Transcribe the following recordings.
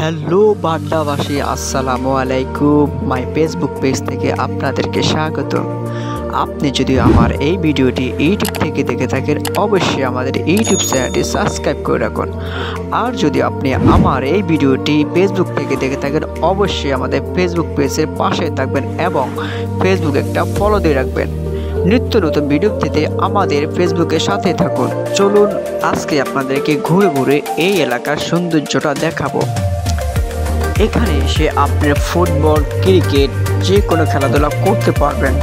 Hello বাড্ডাবাসী, আসসালামু আলাইকুম। My Facebook page থেকে আপনাদেরকে স্বাগত। আপনি যদি আমার এই ভিডিওটি ইউটিউব থেকে দেখে থাকেন, অবশ্যই আমাদের ইউটিউব চ্যানেলটি সাবস্ক্রাইব করে রাখুন। আর যদি আপনি আমার এই ভিডিওটি ফেসবুক থেকে দেখে থাকেন, অবশ্যই আমাদের ফেসবুক পেজের পাশে থাকবেন এবং ফেসবুক একটা ফলো দিয়ে রাখবেন। নিত্য নতুন ভিডিও দিতে আমাদের ফেসবুকের সাথে থাকুন। চলুন আজকে আপনাদেরকে ঘুরে ঘুরে এই এলাকার সৌন্দর্যটা দেখাবো। এখানে এসে আপনার ফুটবল, ক্রিকেট যে কোনো খেলাধুলা করতে পারবেন।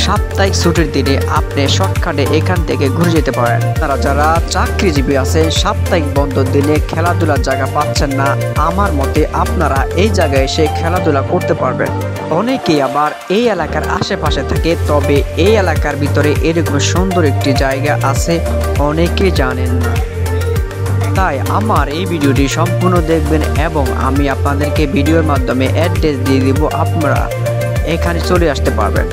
সাপ্তাহিক ছুটির দিনে আপনি শর্টকাটে এখান থেকে ঘুরে যেতে পারেন। তারা যারা চাকরিজীবী আছেন, সাপ্তাহিক বন্ধের দিনে খেলাধুলার জায়গা পাচ্ছেন না, আমার মতে আপনারা এই জায়গায় এসে খেলাধুলা করতে পারবেন। অনেকেই আবার এই এলাকার আশেপাশে থাকে, তবে এই এলাকার ভিতরে এরকম সুন্দর একটি জায়গা আছে, অনেকে জানেন না। তাই আমার এই ভিডিওটি সম্পূর্ণ দেখবেন এবং আমি আপনাদেরকে ভিডিওর মাধ্যমে অ্যাড্রেস দিয়ে দিব, আপনারা এখানে চলে আসতে পারবেন।